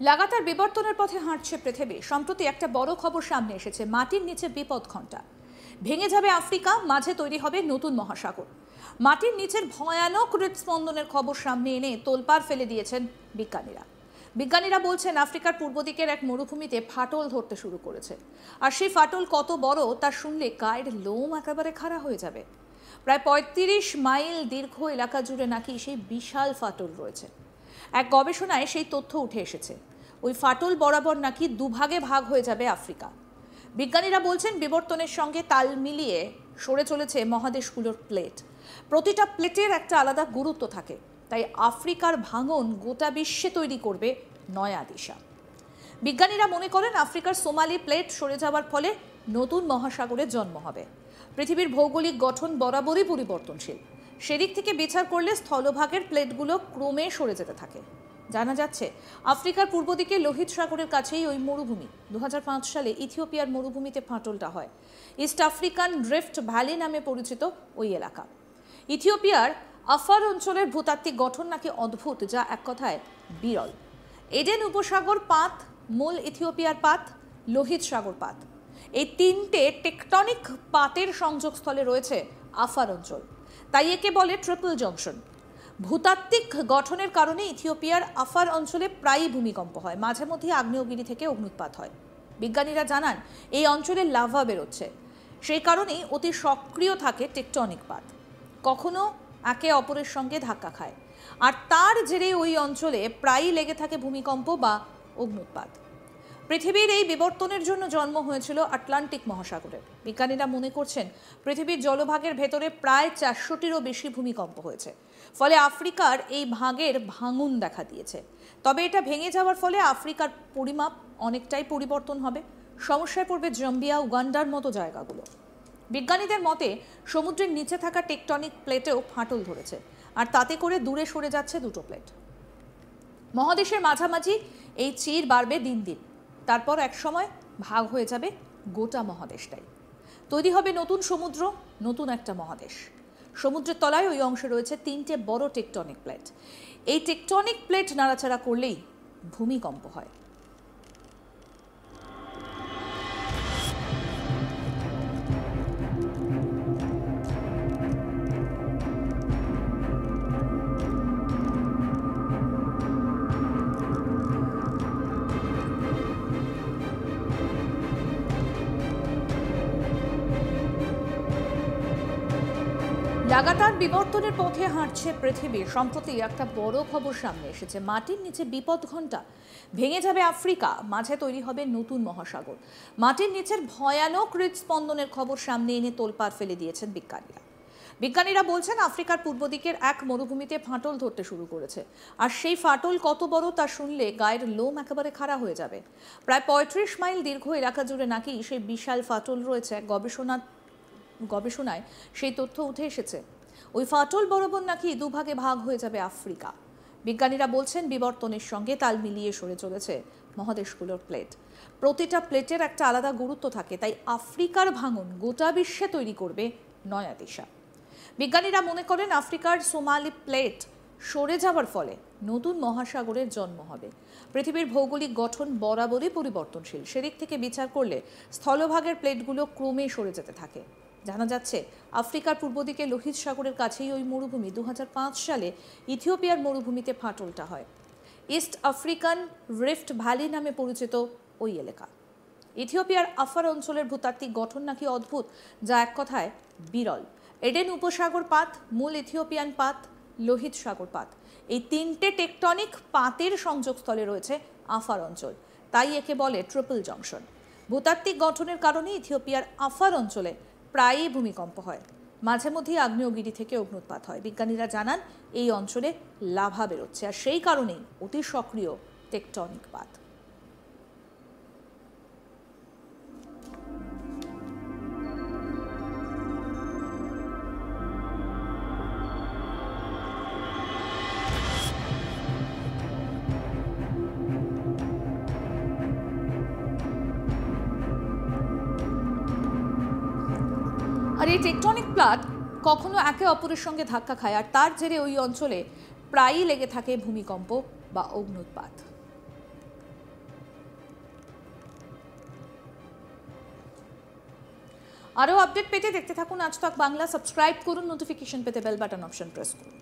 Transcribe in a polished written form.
লাগাতার বিবর্তনের পথে হাঁটছে পৃথিবী। সম্প্রতি একটা বড় খবর সামনে এসেছে, মাটির নিচে বিপদ ঘণ্টা। ভেঙে যাবে আফ্রিকা, মাঝে তৈরি হবে নতুন মহাসাগর। মাটির নিচের ভয়ানক হৃদস্পন্দনের খবর সামনে এনে তোলপাড় ফেলে দিয়েছেন বিজ্ঞানীরা বলছেন আফ্রিকার পূর্ব দিকের এক মরুভূমিতে ফাটল ধরতে শুরু করেছে। আর সেই ফাটল কত বড় তা শুনলে গায়ের লোম একেবারে খাড়া হয়ে যাবে। প্রায় ৩৫ মাইল দীর্ঘ এলাকা জুড়ে নাকি সেই বিশাল ফাটল রয়েছে। এক গবেষণায় সেই তথ্য উঠে এসেছে। ওই ফাটল বরাবর নাকি দুভাগে ভাগ হয়ে যাবে আফ্রিকা। বিজ্ঞানীরা বলছেন বিবর্তনের সঙ্গে তাল মিলিয়ে সরে চলেছে মহাদেশগুলোর প্লেট। প্রতিটা প্লেটের একটা আলাদা গুরুত্ব থাকে, তাই আফ্রিকার ভাঙন গোটা বিশ্বে তৈরি করবে নয়া দিশা। বিজ্ঞানীরা মনে করেন আফ্রিকার সোমালি প্লেট সরে যাওয়ার ফলে নতুন মহাসাগরের জন্ম হবে। পৃথিবীর ভৌগোলিক গঠন বরাবরই পরিবর্তনশীল। সেদিক থেকে বিচার করলে স্থলভাগের প্লেটগুলো ক্রমে সরে যেতে থাকে। জানা যাচ্ছে আফ্রিকার পূর্ব দিকে লোহিত সাগরের কাছেই ওই মরুভূমি। ২০০৫ সালে ইথিওপিয়ার মরুভূমিতে ফাটলটা হয়। ইস্ট আফ্রিকান ড্রিফট ভ্যালি নামে পরিচিত ওই এলাকা। ইথিওপিয়ার আফার অঞ্চলের ভূতাত্ত্বিক গঠন নাকি অদ্ভুত, যা এক কথায় বিরল। এডেন উপসাগর পাত, মূল ইথিওপিয়ার পাত, লোহিত সাগর পাত, এই তিনটে টেকটনিক পাতের সংযোগস্থলে রয়েছে আফার অঞ্চল। তাই একে বলে ট্রিপল জংশন। ভূতাত্ত্বিক গঠনের কারণে ইথিওপিয়ার আফার অঞ্চলে প্রায়ই ভূমিকম্প হয়, মাঝে মধ্যে আগ্নেয়গিরি থেকে অগ্নুৎপাত হয়। বিজ্ঞানীরা জানান এই অঞ্চলে লাভা বেরোচ্ছে, সেই কারণেই অতি সক্রিয় থাকে টেকটনিক পাত। কখনো একে অপরের সঙ্গে ধাক্কা খায়, আর তার জেরে ওই অঞ্চলে প্রায়ই লেগে থাকে ভূমিকম্প বা অগ্নুৎপাত। পৃথিবীর এই বিবর্তনের জন্য জন্ম হয়েছিল আটলান্টিক মহাসাগরের। বিজ্ঞানীরা মনে করছেন পৃথিবীর জলভাগের ভেতরে প্রায় ৪০০টিরও বেশি ভূমিকম্প হয়েছে, ফলে আফ্রিকার এই ভাগের ভাঙন দেখা দিয়েছে। তবে এটা ভেঙে যাওয়ার ফলে আফ্রিকার পরিমাপ অনেকটাই পরিবর্তন হবে। সমস্যায় পড়বে জাম্বিয়া, উগান্ডার মতো জায়গাগুলো। বিজ্ঞানীদের মতে সমুদ্রের নিচে থাকা টেকটনিক প্লেটেও ফাটল ধরেছে, আর তাতে করে দূরে সরে যাচ্ছে দুটো প্লেট। মহাদেশের মাঝামাঝি এই চির বাড়বে দিন দিন। তারপর এক সময় ভাগ হয়ে যাবে গোটা মহাদেশটাই। তৈরি হবে নতুন সমুদ্র, নতুন একটা মহাদেশ। সমুদ্রের তলায় ওই অংশে রয়েছে ৩টে বড় টেকটনিক প্লেট। এই টেকটনিক প্লেট নাড়াচাড়া করলেই ভূমিকম্প হয়। লাগাতার বিবর্তনের পথে হাঁটছে পৃথিবী। সম্প্রতি একটা বড় খবর সামনে এসেছে, মাটির নিচে বিপদ ঘণ্টা। ভেঙে যাবে আফ্রিকা, মাঝে তৈরি হবে নতুন মহাসাগর। মাটির নিচের ভয়ানক হৃদস্পন্দনের খবর সামনে এনে তোলপাড় ফেলে দিয়েছেন বিজ্ঞানীরা বলছেন আফ্রিকার পূর্ব দিকের এক মরুভূমিতে ফাটল ধরতে শুরু করেছে। আর সেই ফাটল কত বড় তা শুনলে গায়ের লোম একেবারে খাড়া হয়ে যাবে। প্রায় ৩৫ মাইল দীর্ঘ এলাকা জুড়ে নাকি সেই বিশাল ফাটল রয়েছে। এক গবেষণায় সেই তথ্য উঠে এসেছে। ওই ফাটল বরাবর নাকি দুভাগে ভাগ হয়ে যাবে আফ্রিকা। বিজ্ঞানীরা বলছেন বিবর্তনের সঙ্গে তাল মিলিয়ে সরে চলেছে মহাদেশগুলোর প্লেট। প্রতিটা প্লেটের একটা আলাদা গুরুত্ব থাকে, তাই আফ্রিকার ভাঙন গোটা বিশ্বে তৈরি করবে নয়া দিশা। বিজ্ঞানীরা মনে করেন আফ্রিকার সোমালি প্লেট সরে যাওয়ার ফলে নতুন মহাসাগরের জন্ম হবে। পৃথিবীর ভৌগোলিক গঠন বরাবরই পরিবর্তনশীল। সেদিক থেকে বিচার করলে স্থলভাগের প্লেটগুলো ক্রমে সরে যেতে থাকে। জানা যাচ্ছে আফ্রিকার পূর্ব দিকে লোহিত সাগরের কাছেই ওই মরুভূমি। ২০০৫ সালে ইথিওপিয়ার মরুভূমিতে ফাটলটা হয়। ইস্ট আফ্রিকান রিফট ভ্যালি নামে পরিচিত ওই এলাকা। ইথিওপিয়ার আফার অঞ্চলের ভূতাত্ত্বিক গঠন নাকি অদ্ভুত, যা এক কথায় বিরল। এডেন উপসাগর পাত, মূল ইথিওপিয়ান পাত, লোহিত সাগর পাত, এই তিনটে টেকটনিক পাতের সংযোগস্থলে রয়েছে আফার অঞ্চল। তাই একে বলে ট্রিপল জংশন। ভূতাত্ত্বিক গঠনের কারণে ইথিওপিয়ার আফার অঞ্চলে প্রায়ই ভূমিকম্প হয়, মাঝে মধ্যেই আগ্নেয়গিরি থেকে অগ্নুৎপাত হয়। বিজ্ঞানীরা জানান এই অঞ্চলে লাভা বেরোচ্ছে, আর সেই কারণেই অতি সক্রিয় টেকটনিক পাত। আর এই টেকটনিক প্লেট কখনো একে অপরের সঙ্গে ধাক্কা খায়, আর তার জেরে ওই অঞ্চলে প্রায়ই লেগে থাকে ভূমিকম্প বা অগ্নুৎপাত। আরও আপডেট পেতে দেখতে থাকুন আজ তক বাংলা। সাবস্ক্রাইব করুন, নোটিফিকেশন পেতে বেল বাটন অপশন প্রেস করুন।